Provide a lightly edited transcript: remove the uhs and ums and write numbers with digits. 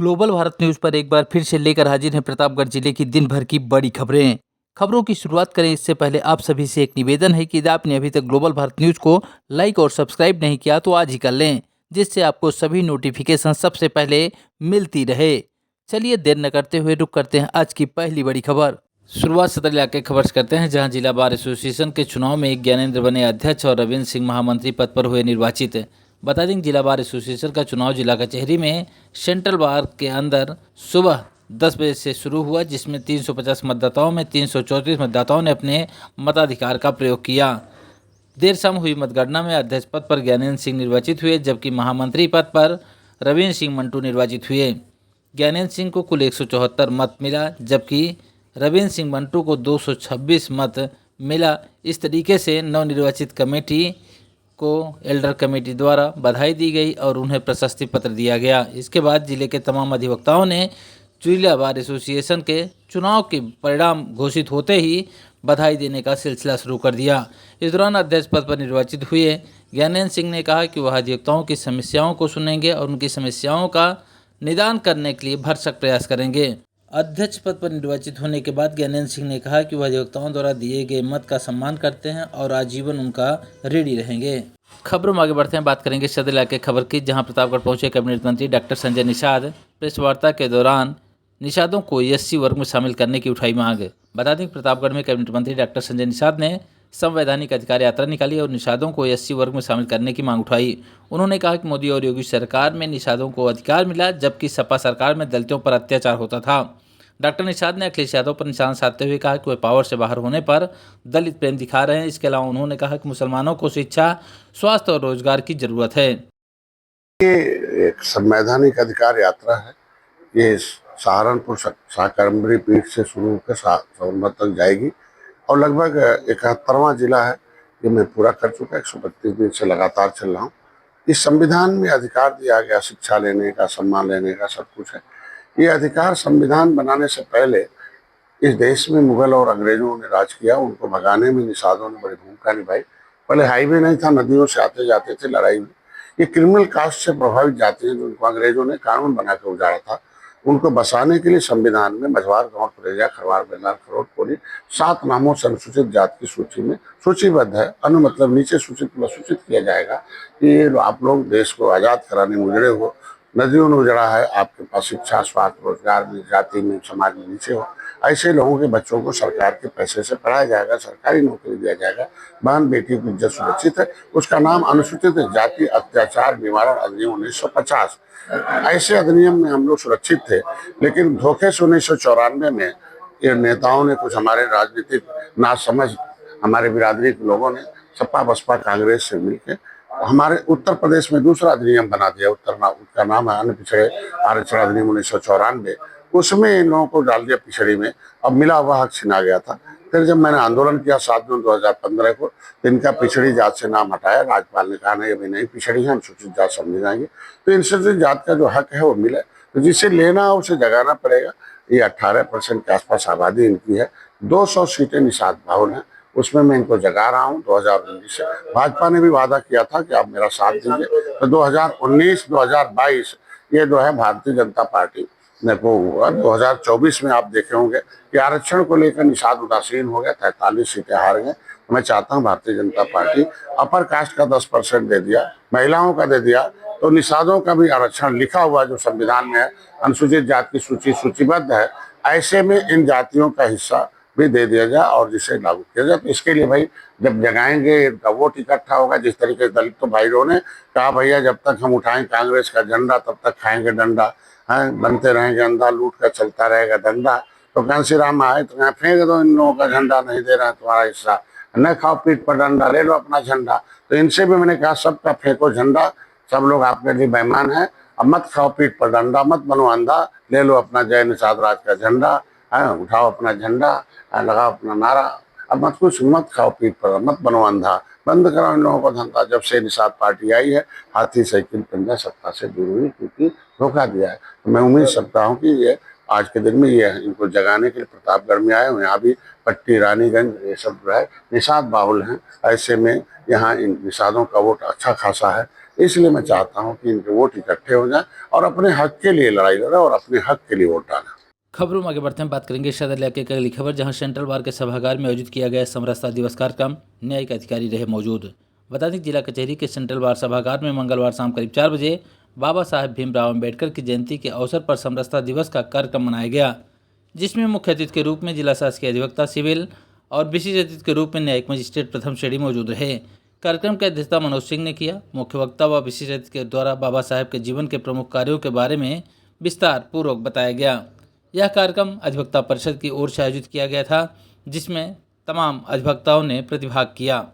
Global Bharat news पर एक बार फिर से लेकर हाजिर हैं प्रतापगढ़ जिले की दिन भर की बड़ी खबरें। खबरों की शुरुआत करें इससे पहले आप सभी से एक निवेदन है कि यदि आपने अभी तक ग्लोबल भारत न्यूज को लाइक और सब्सक्राइब नहीं किया तो आज ही कर लें, जिससे आपको सभी नोटिफिकेशन सबसे पहले मिलती रहे। चलिए देर न करते हुए रुक करते हैं आज की पहली बड़ी खबर। शुरुआत सदर इलाके खबर से करते हैं, जहां जिला बार एसोसिएशन के चुनाव में ज्ञानेंद्र बने अध्यक्ष और रविंद्र सिंह महामंत्री पद पर हुए निर्वाचित। बता दें जिला बार एसोसिएशन का चुनाव जिला कचहरी में सेंट्रल बार के अंदर सुबह 10 बजे से शुरू हुआ, जिसमें 350 मतदाताओं में 334 मतदाताओं ने अपने मताधिकार का प्रयोग किया। देर शाम हुई मतगणना में अध्यक्ष पद पर ज्ञानेंद्र सिंह निर्वाचित हुए, जबकि महामंत्री पद पर रविंद्र सिंह मंटू निर्वाचित हुए। ज्ञानेंद्र सिंह को कुल 174 मत मिला, जबकि रविंद्र सिंह मंटू को 226 मत मिला। इस तरीके से नवनिर्वाचित कमेटी को एल्डर कमेटी द्वारा बधाई दी गई और उन्हें प्रशस्ति पत्र दिया गया। इसके बाद जिले के तमाम अधिवक्ताओं ने जिला बार एसोसिएशन के चुनाव के परिणाम घोषित होते ही बधाई देने का सिलसिला शुरू कर दिया। इस दौरान अध्यक्ष पद पर निर्वाचित हुए ज्ञानेंद्र सिंह ने कहा कि वह अधिवक्ताओं की समस्याओं को सुनेंगे और उनकी समस्याओं का निदान करने के लिए भरसक प्रयास करेंगे। अध्यक्ष पद पर निर्वाचित होने के बाद ज्ञानेंद्र सिंह ने कहा कि वह अधिवक्ताओं द्वारा दिए गए मत का सम्मान करते हैं और आजीवन उनका ऋणी रहेंगे। खबरों में आगे बढ़ते हैं, बात करेंगे सदर इलाके खबर की, जहां प्रतापगढ़ पहुंचे कैबिनेट मंत्री डॉक्टर संजय निषाद। प्रेस वार्ता के दौरान निषादों को एससी वर्ग में शामिल करने की उठाई मांग। बता दें प्रतापगढ़ में कैबिनेट मंत्री डॉक्टर संजय निषाद ने संवैधानिक अधिकार यात्रा निकाली और निषादों को एससी वर्ग में शामिल करने की मांग उठाई। उन्होंने कहा कि मोदी और योगी सरकार में निषादों को अधिकार मिला, जबकि सपा सरकार में दलितों पर अत्याचार होता था। डॉक्टर निषाद ने अखिलेश यादव पर निशाना साधते हुए कहा कि वे पावर से बाहर होने पर दलित प्रेम दिखा रहे हैं। इसके अलावा उन्होंने कहा कि मुसलमानों को शिक्षा, स्वास्थ्य और रोजगार की जरूरत है। ये एक संवैधानिक अधिकार यात्रा है। ये सहारनपुर शाकंभरी पीठ से शुरू होकर सोनभद्र तक जाएगी और लगभग 71वां जिला है। ये मैं पूरा कर चुका, 132 दिन से लगातार चल रहा हूँ। इस संविधान में अधिकार दिया गया शिक्षा लेने का, सम्मान लेने का, सब कुछ है। ये अधिकार संविधान बनाने से पहले इस देश में मुगल और अंग्रेजों ने राज किया, उनको भगाने में निषादों ने बड़ी भूमिका निभाई। पहले हाईवे नहीं था, नदियों से आते जाते थे लड़ाई में। ये क्रिमिनल कास्ट से प्रभावित जाति हैं, जिनको अंग्रेजों ने कानून बना के उजाड़ा था। उनको बसाने के लिए संविधान में मझवार, गांव, कुरेजा, खरवार, बेलार, खरोट, कोली 7 नामों से अनुसूचित जाति की सूची में सूचीबद्ध है। अनु मतलब नीचे सूचित व सूचित किया जाएगा कि आप लोग देश को आज़ाद कराने में उजड़े हो, नदियों ने उजड़ा है, आपके पास शिक्षा, स्वास्थ्य, रोजगार में, जाति में, समाज में नीचे हो, ऐसे लोगों के बच्चों को सरकार के पैसे से पढ़ाया जाएगा, सरकारी नौकरी दिया जाएगा। बहन बेटी की इज्जत सुरक्षित है। उसका नाम अनुसूचित जाति अत्याचार निवारण अधिनियम 1950। ऐसे अधिनियम में हम लोग सुरक्षित थे, लेकिन धोखे से 1994 में ये नेताओं ने, कुछ हमारे राजनीतिक नासमझ हमारे बिरादरी के लोगों ने सपा बसपा कांग्रेस से मिलकर हमारे उत्तर प्रदेश में दूसरा अधिनियम बना दिया। उसका नाम है अन्य पिछड़े आरक्षण अधिनियम 1994। उसमें इन लोगों को डाल दिया पिछड़ी में। अब मिला हुआ हक छिना गया था। फिर जब मैंने आंदोलन किया 7 जून 2015 को, तो इनका पिछड़ी जात से नाम हटाया। राज्यपाल ने कहा नहीं, अभी नहीं पिछड़ी है, अनुसूचित जात समझे जाएंगे। तो अनुसूचित जात का जो हक है वो मिले, तो जिसे लेना हो उसे जगाना पड़ेगा। ये 18% के आसपास आबादी इनकी है। 200 सीटें निषाद बाहुल हैं, उसमें मैं इनको जगा रहा हूँ 2019 से। भाजपा ने भी वादा किया था कि आप मेरा साथ दीजिए, तो 2019-2022 ये जो है भारतीय जनता पार्टी ने को हुआ। 2024 में आप देखे होंगे कि आरक्षण को लेकर निषाद उदासीन हो गया, 43 सीटें हार गए। मैं चाहता हूँ Bharatiya Janata party upper caste का 10% दे दिया, महिलाओं का दे दिया, तो निषादों का भी आरक्षण लिखा हुआ जो संविधान में है, अनुसूचित जाति की सूची सूचीबद्ध है, ऐसे में इन जातियों का हिस्सा भी दे दिया जाए और जिसे लागू किया जाए। तो इसके लिए भाई जब जगाएंगे इनका वोट इकट्ठा होगा। जिस तरीके से दलित भाइयों ने कहा भैया जब तक हम उठाएं कांग्रेस का झंडा तब तक खाएंगे डंडा, हैं बनते रहेंगे अंधा, लूट कर चलता रहेगा धंधा। तो घनश्याम आए तो यहाँ फेंक दो इन लोगों का झंडा, नहीं दे रहा है तुम्हारा हिस्सा, न खाओ पीठ पर डंडा, ले लो अपना झंडा। तो इनसे भी मैंने कहा सबका फेंको झंडा, सब लोग आपके लिए बेईमान है। अब मत खाओ पीठ पर डंडा, मत बनो अंधा, ले लो अपना जय निषाद राज का झंडा, है उठाओ अपना झंडा, लगाओ अपना नारा। अब मत कुछ मत खाओ पीठ पर, मत बनो अंधा, बंद करो इन लोगों को धंधा। जब से निषाद पार्टी आई है हाथी साइकिल पंजा सत्ता से दूर हुई, क्योंकि धोखा दिया है। तो मैं उम्मीद करता हूँ कि ये आज के दिन में ये इनको जगाने के लिए प्रतापगढ़ में आए हुए। यहाँ भी पट्टी, रानीगंज, ये सब जो है निषाद बाहुल हैं। ऐसे में यहाँ इन निषादों का वोट अच्छा खासा है। इसलिए मैं चाहता हूं कि इनके वोट इकट्ठे हो जाएं और अपने हक के लिए लड़ाई लड़ें और अपने हक के लिए वोट डालें। खबरों में आगे बढ़ते हैं, बात करेंगे सदर इलाके की अगली खबर, जहां सेंट्रल बार के सभागार में आयोजित किया गया समरसता दिवस कार्यक्रम। न्यायिक अधिकारी रहे मौजूद। बता दें, जिला कचहरी के सेंट्रल बार सभागार में मंगलवार शाम करीब 4 बजे बाबा साहेब भीमराव अम्बेडकर की जयंती के अवसर पर समरसता दिवस का कार्यक्रम मनाया गया, जिसमें मुख्य अतिथि के रूप में जिला शासकीय अधिवक्ता सिविल और विशेष अतिथि के रूप में न्यायिक मजिस्ट्रेट प्रथम श्रेणी मौजूद रहे। कार्यक्रम की अध्यक्षता मनोज सिंह ने किया। मुख्य वक्ता व विशेष अतिथि के द्वारा बाबा साहेब के जीवन के प्रमुख कार्यों के बारे में विस्तार पूर्वक बताया गया। यह कार्यक्रम अधिवक्ता परिषद की ओर से आयोजित किया गया था, जिसमें तमाम अधिवक्ताओं ने प्रतिभाग किया।